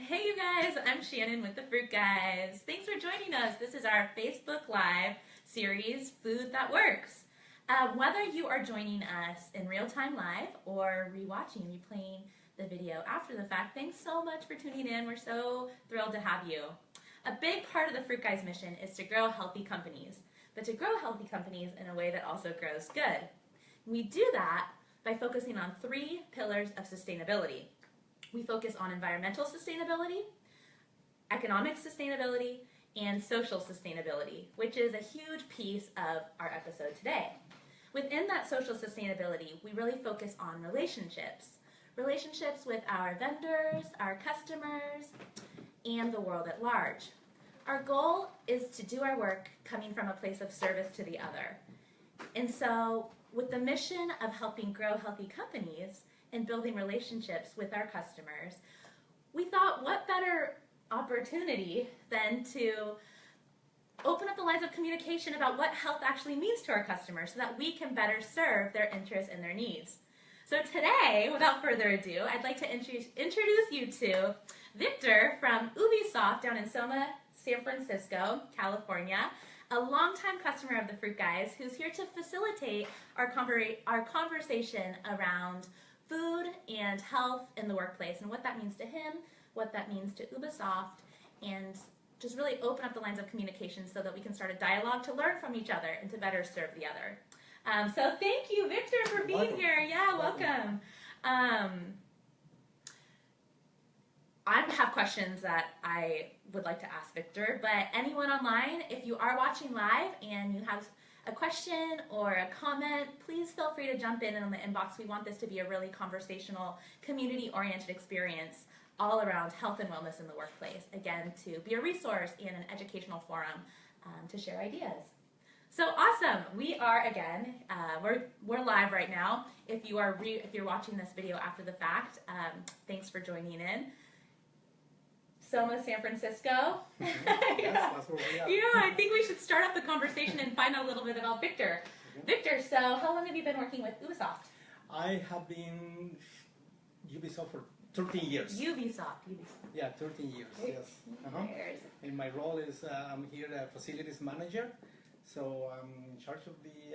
Hey you guys, I'm Shannon with the Fruit Guys. Thanks for joining us. This is our Facebook Live series, Food That Works. Whether you are joining us in real-time live or rewatching, replaying the video after the fact, thanks so much for tuning in. We're so thrilled to have you. A big part of the Fruit Guys mission is to grow healthy companies, but to grow healthy companies in a way that also grows good. We do that by focusing on 3 pillars of sustainability. We focus on environmental sustainability, economic sustainability, and social sustainability, which is a huge piece of our episode today. Within that social sustainability, we really focus on relationships. Relationships with our vendors, our customers, and the world at large. Our goal is to do our work coming from a place of service to the other. And so, with the mission of helping grow healthy companies, and building relationships with our customers, we thought what better opportunity than to open up the lines of communication about what health actually means to our customers so that we can better serve their interests and their needs. So today, without further ado, I'd like to introduce you to Victor from Ubisoft down in Soma, San Francisco, California, a longtime customer of the Fruit Guys who's here to facilitate our conversation around food and health in the workplace and what that means to him, what that means to Ubisoft, and just really open up the lines of communication so that we can start a dialogue to learn from each other and to better serve the other. So thank you, Victor, for being here. Yeah, welcome. I have questions that I would like to ask Victor, but anyone online, if you are watching live and you have a question or a comment, please feel free to jump in the inbox. We want this to be a really conversational, community-oriented experience all around health and wellness in the workplace. Again, to be a resource and an educational forum to share ideas. So awesome! We are again. We're live right now. If you're watching this video after the fact, thanks for joining in. Soma, San Francisco. Yes, that's where we are. Yeah, I think we should start up the conversation and find out a little bit about Victor. Victor, so how long have you been working with Ubisoft? I have been Ubisoft for 13 years. Ubisoft. Yeah, 13 years, yes. Years. And my role is I'm here facilities manager, so I'm in charge of the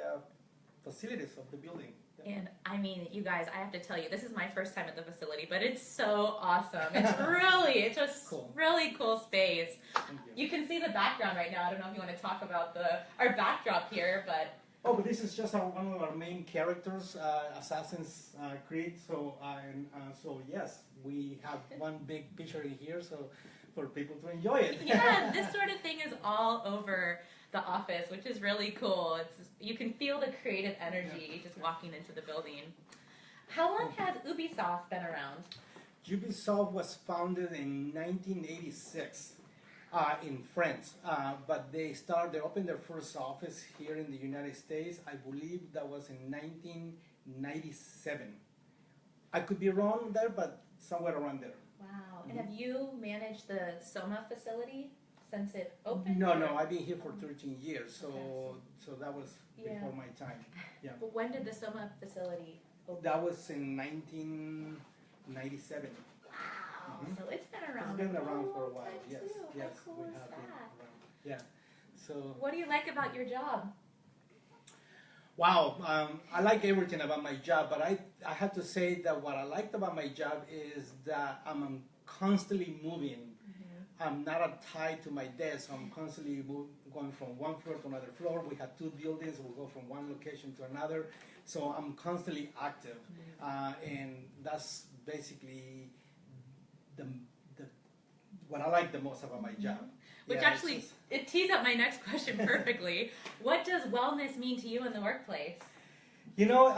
facilities of the building. Yeah. And I mean, you guys, I have to tell you, this is my first time at the facility, but it's so awesome. It's just cool. Really cool space. Thank you. You can see the background right now. I don't know if you want to talk about our backdrop here, but Oh, but this is just one of our main characters, Assassin's Creed. So, so yes, we have one big picture in here, so for people to enjoy it. Yeah, this sort of thing is all over the office, which is really cool. You can feel the creative energy just walking into the building. How long has Ubisoft been around? Ubisoft was founded in 1986 in France, but they opened their first office here in the United States. I believe that was in 1997. I could be wrong there, but somewhere around there. Wow. And have you managed the Soma facility since it opened? No, I've been here for 13 years, so that was before my time. Yeah. But when did the Soma facility open? That was in 1997. Wow. So it's been around. It's been around for a while. Yes, yes, How cool we is have been that? around. Yeah. So. What do you like about your job? Wow, I like everything about my job, but I have to say that what I liked about my job is that I'm constantly moving. I'm not tied to my desk. I'm constantly going from one floor to another floor. We have 2 buildings. We go from one location to another. So I'm constantly active. And that's basically what I like the most about my job. Which actually, it tees up my next question perfectly. What does wellness mean to you in the workplace? You know,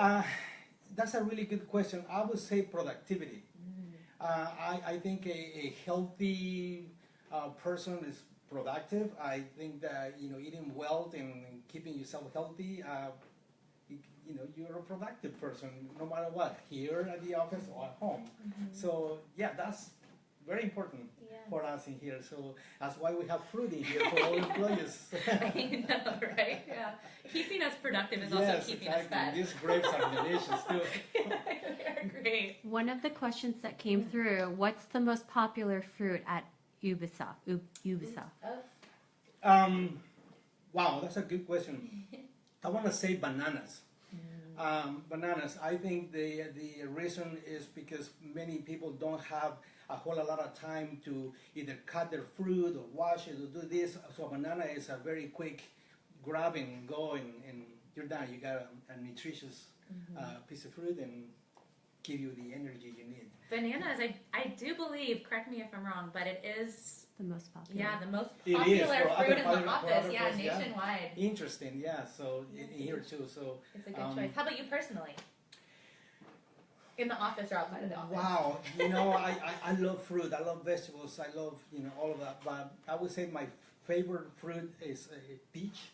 that's a really good question. I would say productivity. I think a healthy person is productive. I think that, eating well and keeping yourself healthy, you're a productive person no matter what, here at the office or at home. So, yeah, very important Yeah. for us in here. So that's why we have fruit in here for all employees. I know, right? Yeah. Keeping us productive is also keeping us fed. These grapes are delicious too. They're great. One of the questions that came through, what's the most popular fruit at Ubisoft? Ubisoft. Wow, that's a good question. I want to say bananas. Bananas. I think the reason is because many people don't have a whole lot of time to either cut their fruit or wash it or do this. So a banana is a very quick grab and go, and you're done. You got a nutritious piece of fruit and give you the energy you need. Bananas, I do believe, correct me if I'm wrong, but it is The most popular. yeah, the most It is popular for fruit other in the for office, other yeah, places, yeah. nationwide. Interesting, yeah. So in here too. So It's a good choice. How about you personally? In the office or outside of the office? wow, I love fruit. I love vegetables. I love all of that. But I would say my favorite fruit is peach.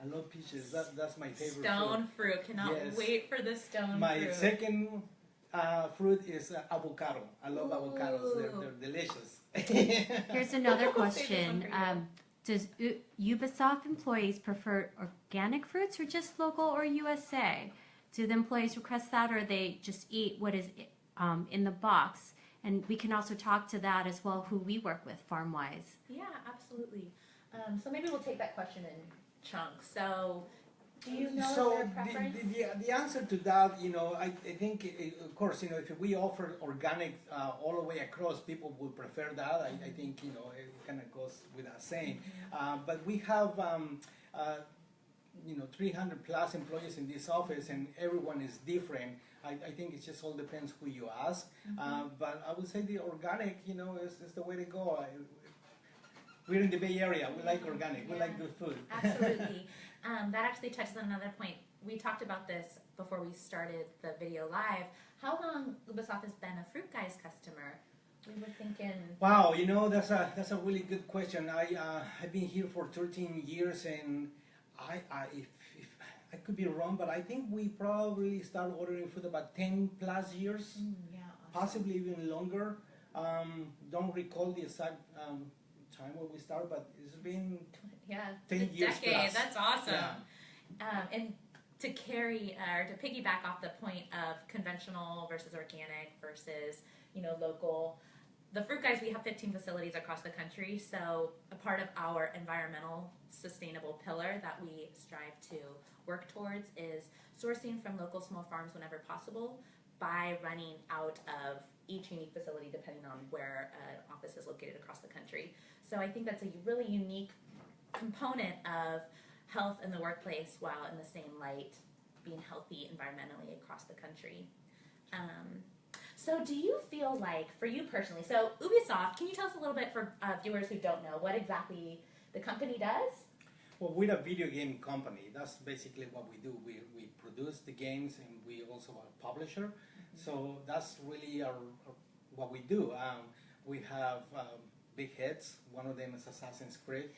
I love peaches. That's my favorite Stone fruit. Cannot Yes. wait for the stone My fruit. second fruit is avocado. I love avocados. They're delicious. Here's another We'll save this one question. for you. Does Ubisoft employees prefer organic fruits or just local or USA? Do the employees request that, or they just eat what is in the box? And we can also talk to that as well, who we work with farm-wise. Yeah, absolutely. So maybe we'll take that question in chunks. So, do you know So their preference? the answer to that, I think, of course, if we offer organic all the way across, people would prefer that. I think, it kind of goes without saying. But we have, 300 plus employees in this office, and everyone is different. I think it just all depends who you ask. But I would say the organic, is the way to go. We're in the Bay Area. We like organic. We like good food. Absolutely. That actually touches on another point. We talked about this before we started the video live. How long Ubisoft has been a Fruit Guys customer? We were thinking. Wow, that's a really good question. I've been here for 13 years, and if I could be wrong, but I think we probably started ordering food about 10 plus years, Yeah, awesome. possibly even longer. Don't recall the exact time when we started, but it's been 10 a years decade. plus. That's awesome. Yeah. And to carry or to piggyback off the point of conventional versus organic versus local. The Fruit Guys, we have 15 facilities across the country, so a part of our environmental sustainable pillar that we strive to work towards is sourcing from local small farms whenever possible by running out of each unique facility depending on where an office is located across the country. So I think that's a really unique component of health in the workplace while in the same light being healthy environmentally across the country. So do you feel like, for you personally, so Ubisoft, can you tell us a little bit for viewers who don't know what exactly the company does? Well, we're a video game company. That's basically what we do. We produce the games, and we also are a publisher. So that's really what we do. We have big hits. One of them is Assassin's Creed,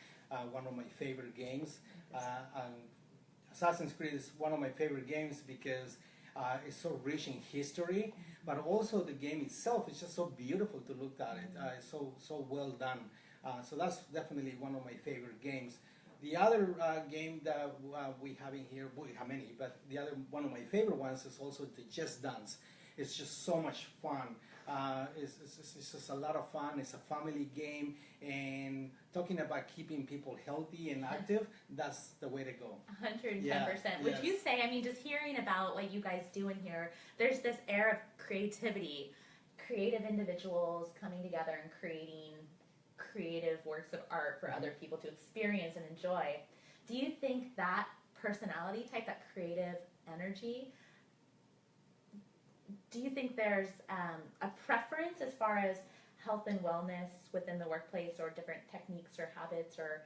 one of my favorite games. And Assassin's Creed is one of my favorite games because it's so rich in history, but also the game itself is just so beautiful to look at it. It's so well done. So that's definitely one of my favorite games. The other game that we have in here, we have many, but the other one of my favorite ones is also the Just Dance. It's just so much fun. It's just a lot of fun. It's a family game, and talking about keeping people healthy and active, that's the way to go. 110%. Yeah, Would yes. you say, I mean, just hearing about what you guys do in here, there's this air of creativity, creative individuals coming together and creating creative works of art for other people to experience and enjoy. Do you think that personality type, that creative energy, do you think there's a preference as far as health and wellness within the workplace, or different techniques or habits or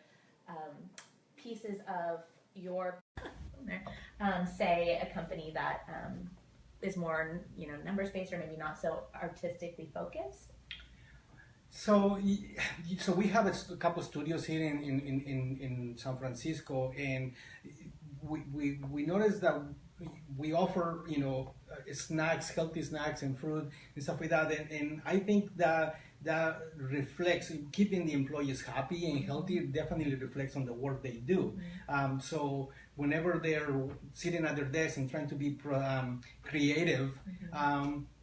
pieces of your, say, a company that is more, numbers based or maybe not so artistically focused? So we have a couple studios here in San Francisco, and we noticed that we offer, snacks, healthy snacks and fruit and stuff like that. And I think that reflects, keeping the employees happy and healthy, definitely reflects on the work they do. So whenever they're sitting at their desk and trying to be creative,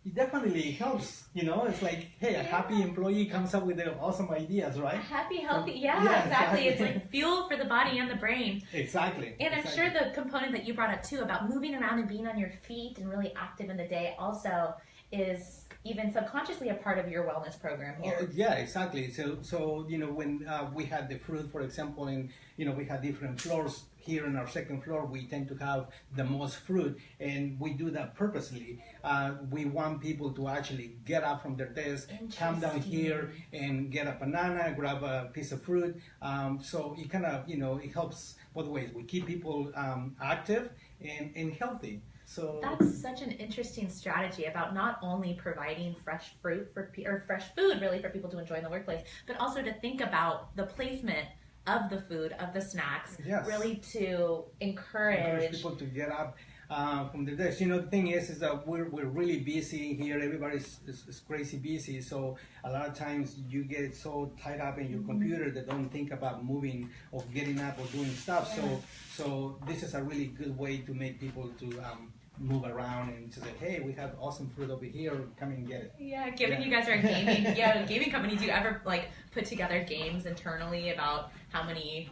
it definitely helps. It's like, hey, a happy employee comes up with awesome ideas, right? Happy, healthy, exactly. It's like fuel for the body and the brain. Exactly. And I'm sure the component that you brought up too about moving around and being on your feet and really active in the day also is even subconsciously a part of your wellness program here. Yeah, exactly. So when we had the fruit, for example, and we had different floors. Here in our second floor, we tend to have the most fruit, and we do that purposely. We want people to actually get up from their desk, come down here and get a banana, grab a piece of fruit. So it kind of, it helps both ways. We keep people active and healthy. So that's such an interesting strategy about not only providing fresh fruit or fresh food really for people to enjoy in the workplace, but also to think about the placement of the food, of the snacks, really to encourage people to get up from their desk. The thing is that we're really busy here. Everybody's is crazy busy. So a lot of times you get so tied up in your computer that don't think about moving or getting up or doing stuff. So this is a really good way to make people to move around and to say, hey, we have awesome fruit over here, come and get it. Yeah, given you guys are a gaming company, do you ever like put together games internally about how many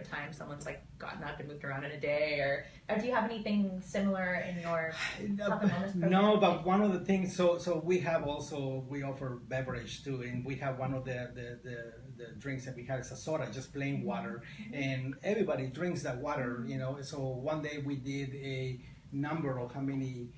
times someone's like gotten up and moved around in a day, or do you have anything similar in your health and wellness program? No, but one of the things, so we offer beverage too, and we have one of the drinks that we have is a soda, just plain water, and everybody drinks that water, so one day we did a number of how many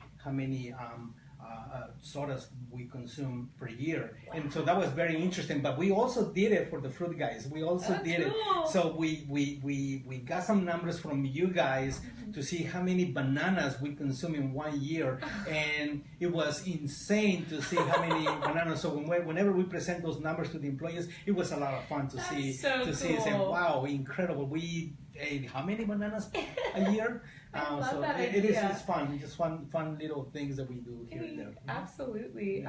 sodas we consume per year. Wow. And so that was very interesting, but we also did it for the fruit guys. We also did it. So we got some numbers from you guys to see how many bananas we consume in 1 year, and it was insane to see how many bananas. So whenever we present those numbers to the employees, it was a lot of fun to see and say, wow, incredible, we ate how many bananas a year? So it's fun, just fun little things that we do here and there. Absolutely.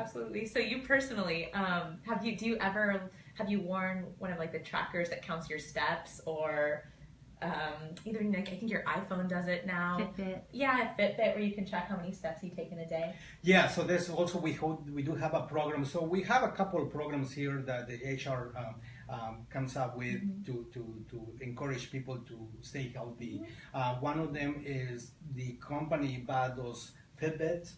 So you personally, have you worn one of like the trackers that counts your steps, or either I think your iPhone does it now. Fitbit. Yeah, Fitbit, where you can track how many steps you take in a day. Yeah, so there's also we do have a program. So we have a couple of programs here that the HR comes up with to encourage people to stay healthy. One of them is the company bought those Fitbits.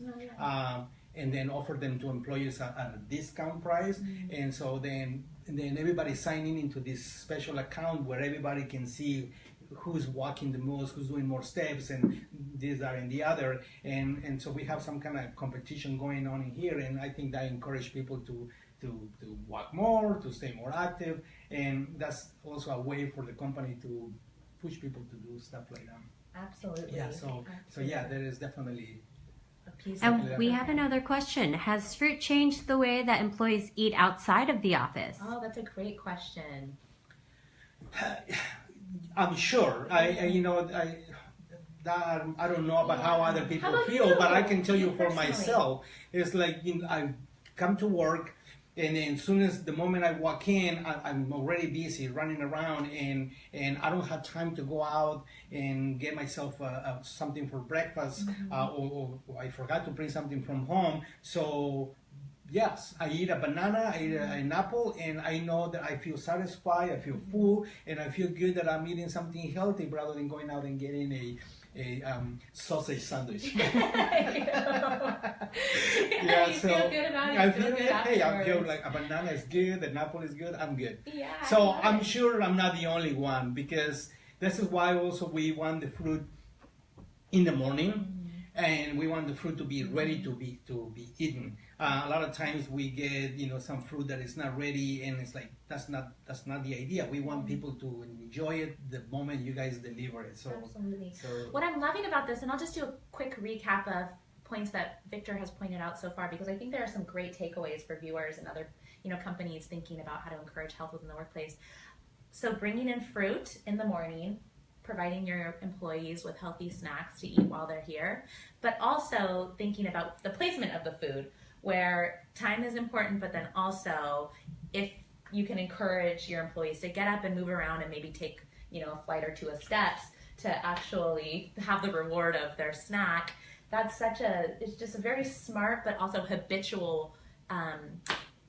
And then offer them to employees at a discount price, and so then everybody's signing into this special account where everybody can see who's walking the most, who's doing more steps, and this, that, and the other, and so we have some kind of competition going on in here, and I think that encourages people to walk more, to stay more active, and that's also a way for the company to push people to do stuff like that. Absolutely. Yeah. So yeah, there is definitely. And we have another question. Has fruit changed the way that employees eat outside of the office? Oh, that's a great question. I'm sure. I don't know about how other people feel, but I can tell you for myself, it's like I come to work, and then as soon as the moment I walk in, I'm already busy running around, and I don't have time to go out and get myself something for breakfast, or I forgot to bring something from home. So yes, I eat a banana, I eat an apple, and I know that I feel satisfied, I feel full, and I feel good that I'm eating something healthy rather than going out and getting a sausage sandwich. You feel good about it. I feel good. Hey, I feel like a banana is good, an apple is good. I'm good. Yeah. So I'm sure I'm not the only one, because this is why also we want the fruit in the morning, and we want the fruit to be ready to be eaten. A lot of times we get some fruit that is not ready, and it's like that's not the idea. We want people to enjoy it the moment you guys deliver it. So absolutely. So what I'm loving about this, and I'll just do a quick recap of points that Victor has pointed out so far, because I think there are some great takeaways for viewers and other companies thinking about how to encourage health within the workplace. So bringing in fruit in the morning, providing your employees with healthy snacks to eat while they're here, but also thinking about the placement of the food, where time is important, but then also if you can encourage your employees to get up and move around and maybe take, a flight or two of steps to actually have the reward of their snack, it's just a very smart but also habitual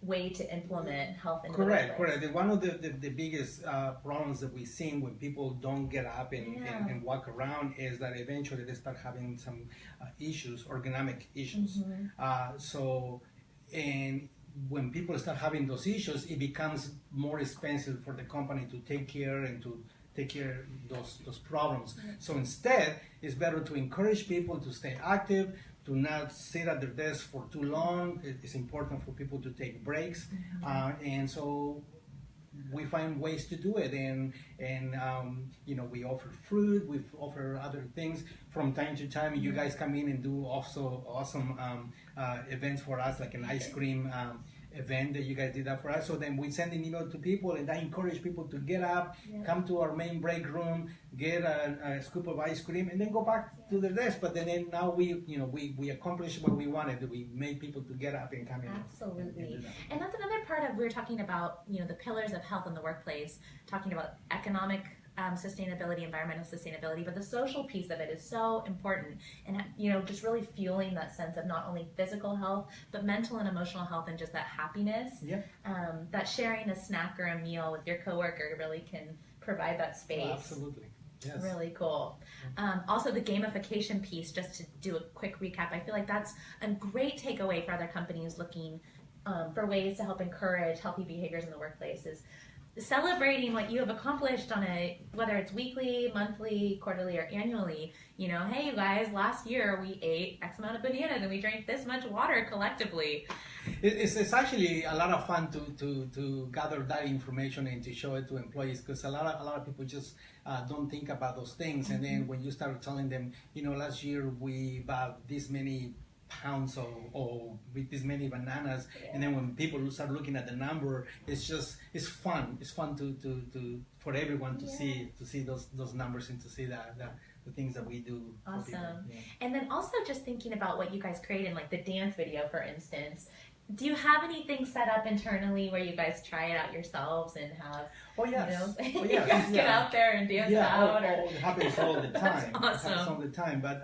way to implement health in the workplace. Correct. One of the biggest problems that we've seen when people don't get up and walk around is that eventually they start having some issues, ergonomic issues. And when people start having those issues, it becomes more expensive for the company to take care of those problems. So instead, it's better to encourage people to stay active, to not sit at their desk for too long. It's important for people to take breaks, and so we find ways to do it. And we offer fruit, we offer other things from time to time. You guys come in and do also awesome events for us, like an ice cream event that you guys did that for us. So then we send an email to people, and I encourage people to get up, come to our main break room, get a scoop of ice cream, and then go back to their desk. But then now we accomplished what we wanted. We made people to get up and come in. Absolutely. And that's another part of, we were talking about, the pillars of health in the workplace, talking about economic sustainability, environmental sustainability, but the social piece of it is so important. And, just really fueling that sense of not only physical health, but mental and emotional health, and just that happiness. That sharing a snack or a meal with your coworker really can provide that space. Oh, absolutely. Yes. Really cool. Also, the gamification piece, just to do a quick recap, I feel like that's a great takeaway for other companies looking for ways to help encourage healthy behaviors in the workplace, is celebrating what you have accomplished on whether it's weekly, monthly, quarterly, or annually. Hey, you guys, last year we ate X amount of bananas and we drank this much water collectively. It's actually a lot of fun to gather that information and to show it to employees, because a lot of people just don't think about those things. And then when you start telling them, last year we bought this many pounds or with this many bananas, and then when people start looking at the number, it's fun. It's fun to for everyone to see those numbers and to see the things that we do. Awesome. And then also just thinking about what you guys created, like the dance video, for instance. Do you have anything set up internally where you guys try it out yourselves and have? Oh yes. You guys get out there and dance out. It happens all the time. That's awesome. It happens all the time, but.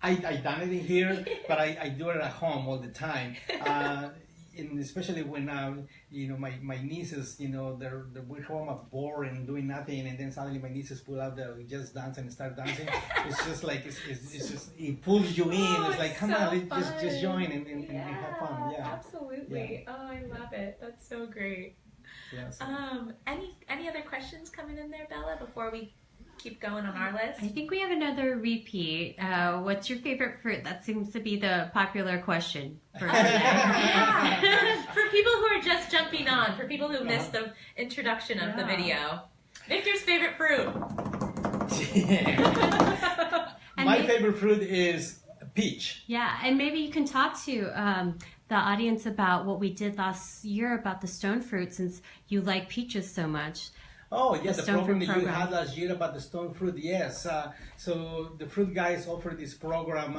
I done it in here, but I do it at home all the time. And especially when my nieces, we're home at bored and doing nothing, and then suddenly my nieces pull out the Just Dance and start dancing. It's just like it pulls you in. It's like, come on, just join and have fun. Yeah, absolutely. Yeah. Oh, I love it. That's so great. Yes. Any other questions coming in there, Bella, before we keep going on our list? I think we have another repeat. What's your favorite fruit? That seems to be the popular question. For For people who are just jumping on, for people who missed the introduction of the video, Victor's favorite fruit. My favorite fruit is peach. Yeah, and maybe you can talk to the audience about what we did last year about the stone fruit, since you like peaches so much. Oh, yes, the program that you had last year about the stone fruit, yes. So the fruit guys offer this program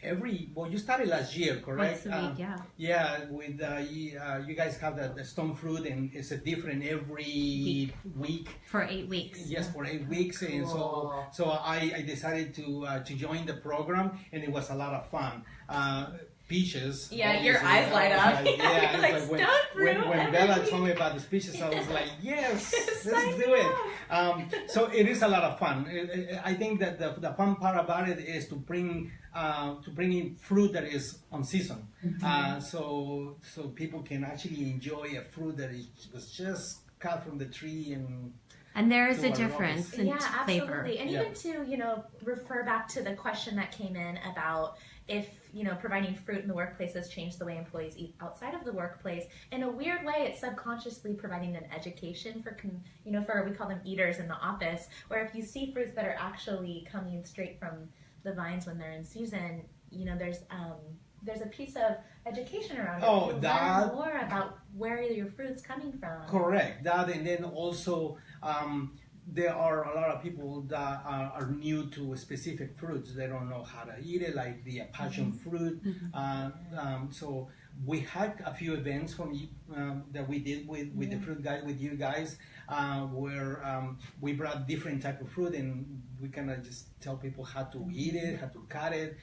you started last year, correct? Once a week, Yeah, with you guys have the stone fruit, and it's a different every week. For 8 weeks. Yes, for 8 weeks. Cool. And so I decided to join the program, and it was a lot of fun. Peaches. Yeah, your eyes light up. Yeah, it's like when Bella told me about the peaches, I was like, yes, let's do it. So it is a lot of fun. I think that the fun part about it is to bring in fruit that is on season, so people can actually enjoy a fruit that was just cut from the tree and there is a difference in flavor. Absolutely. And even to, refer back to the question that came in about if, providing fruit in the workplace has changed the way employees eat outside of the workplace. In a weird way, it's subconsciously providing an education for we call them eaters in the office, where if you see fruits that are actually coming straight from the vines when they're in season, there's a piece of education around it. Oh, learn more about where your fruit's coming from. Correct. That, and then also there are a lot of people that are new to specific fruits. They don't know how to eat it, like the passion fruit. So we had a few events that we did with the fruit guy, with you guys, where we brought different type of fruit, and we kind of just tell people how to eat it, how to cut it,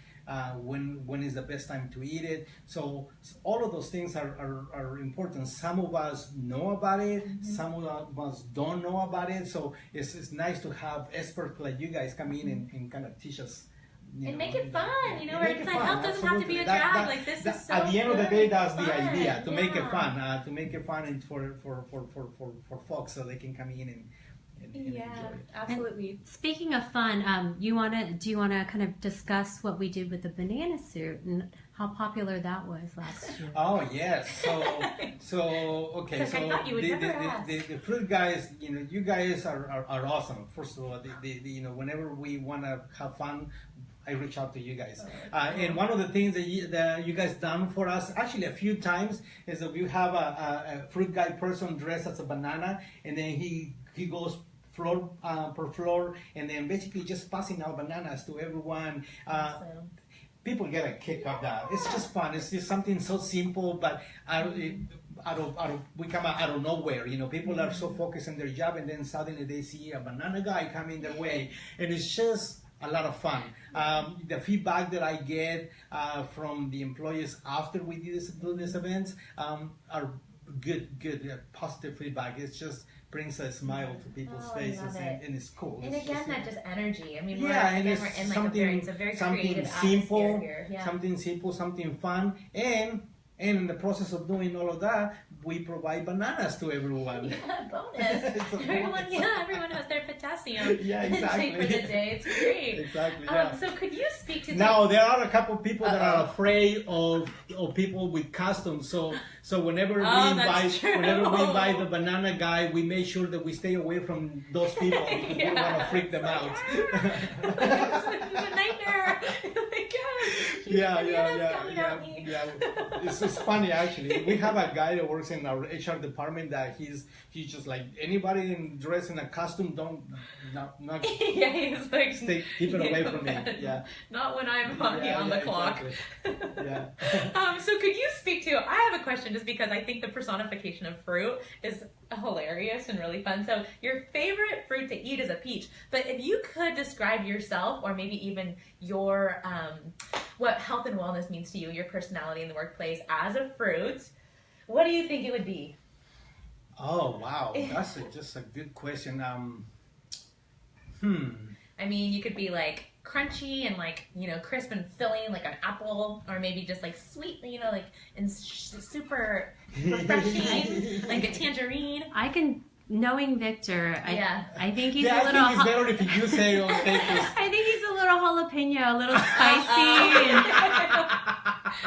when is the best time to eat it. So all of those things are important. Some of us know about it, some of us don't know about it. So it's nice to have experts like you guys come in and kind of teach us. And make it fun, health doesn't have to be a job. Like this is so at the end of the day, that's the fun. idea, to make it fun, and for folks so they can come in and enjoy it. Absolutely. And speaking of fun, do you want to kind of discuss what we did with the banana suit and how popular that was last year? Oh yes, okay. So I thought you would never ask. The fruit guys, you guys are awesome. First of all, whenever we want to have fun, I reach out to you guys. And one of the things that you guys done for us, actually a few times, is that we have a fruit guy person dressed as a banana, and then he goes floor per floor, and then basically just passing out bananas to everyone. People get a kick of that. It's just fun. It's just something so simple, but we come out of nowhere. People are so focused on their job, and then suddenly they see a banana guy coming their way, and it's just a lot of fun. The feedback that I get from the employees after we do these events are good, positive feedback. It just brings a smile to people's faces, and it's cool. And again, that just energy. I mean, we're in like a very creative atmosphere here. Yeah. Something simple, something fun, and in the process of doing all of that, we provide bananas to everyone. Yeah, bonus. Everyone has their potassium yeah, exactly. intake for the day. It's great. Exactly. Yeah. So could you speak to? Now there are a couple of people that are afraid of people with costumes. So whenever we invite the banana guy, we make sure that we stay away from those people because we don't want to freak them out. It's a nightmare. Oh my gosh. Yeah. It's funny actually. We have a guy that works in our HR department that he's just like anybody dressed in a costume. Not he's like keep it away from me. Yeah. Not when I'm on the clock. Exactly. Yeah. So could you speak to? I have a question just because I think the personification of fruit is hilarious and really fun. So your favorite fruit to eat is a peach, but if you could describe yourself or maybe even your what health and wellness means to you, your personality in the workplace as a fruit, what do you think it would be? Oh wow, that's just a good question. I mean, you could be like crunchy and like crisp and filling like an apple, or maybe just like sweet, like and super refreshing like a tangerine. Knowing Victor, I think he's a little. I think it's better if you say I think he's a little jalapeno, a little spicy.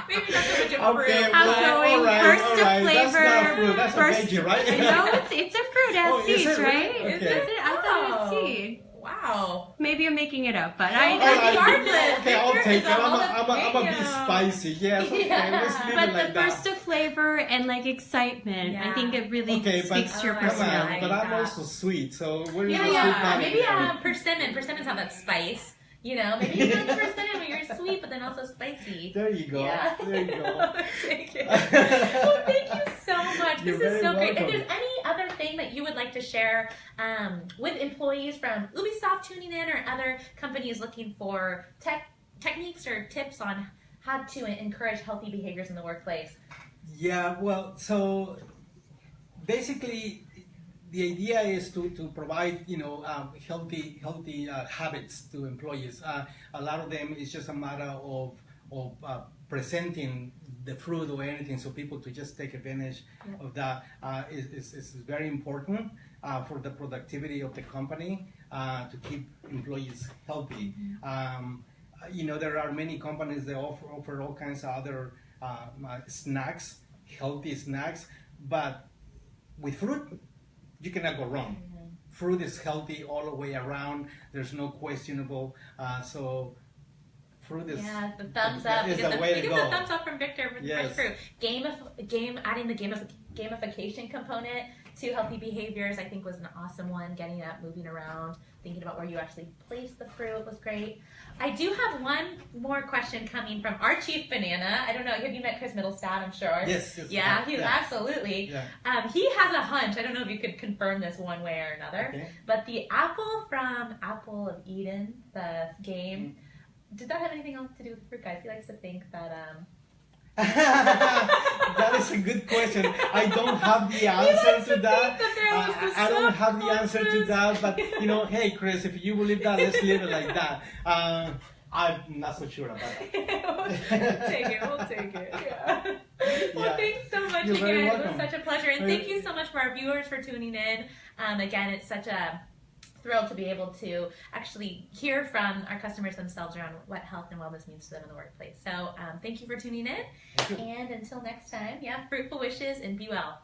Maybe not so much a fruit. Okay, outgoing, burst of flavor. That's not a fruit. That's a veggie, right? No, it's a fruit. It has seeds, right? Okay. Is it? I thought it had seeds. Wow. Maybe I'm making it up, but regardless. Okay, I'll take it. I'm a bit spicy. Yes. Okay, let's leave but it like the burst of flavor and like excitement, I think it really speaks to your personality. But I'm also sweet, so where is the sweet part? Maybe persimmon. Persimmons have that spice. Maybe you're not the persimmon, but you're sweet, but then also spicy. There you go. Yeah. There you go. Take it. Well, thank you so much. You're this is so welcome. great. If there's any other thing that you would like to share with employees from Ubisoft tuning in, or other companies looking for techniques or tips on how to encourage healthy behaviors in the workplace? Yeah, well, so basically the idea is to provide healthy habits to employees. A lot of them is just a matter of presenting the fruit or anything, so people to just take advantage of that is very important for the productivity of the company, to keep employees healthy. There are many companies that offer all kinds of other snacks, healthy snacks, but with fruit, you cannot go wrong. Fruit is healthy all the way around. There's no questionable. So fruit is the thumbs up. Is the way to go. The thumbs up from Victor with fresh fruit. Adding the gamification component to healthy behaviors, I think was an awesome one. Getting up, moving around, thinking about where you actually place the fruit was great. I do have one more question coming from our chief banana. I don't know, have you met Chris Middlestad, I'm sure? Yes. Yeah, absolutely. Yeah. He has a hunch, I don't know if you could confirm this one way or another, Okay. but the apple from Apple of Eden, the game, did that have anything else to do with the fruit, guys? He likes to think that... That is a good question. I don't have the answer to that. I don't have the answer to that, but hey Chris, if you believe that, let's leave it like that. I'm not so sure about that. We'll take it. Yeah. Well, thanks so much You're very again. welcome. It was such a pleasure, and thank you so much for our viewers for tuning in. Again, it's such a thrill to be able to actually hear from our customers themselves around what health and wellness means to them in the workplace. So thank you for tuning in. And until next time, fruitful wishes and be well.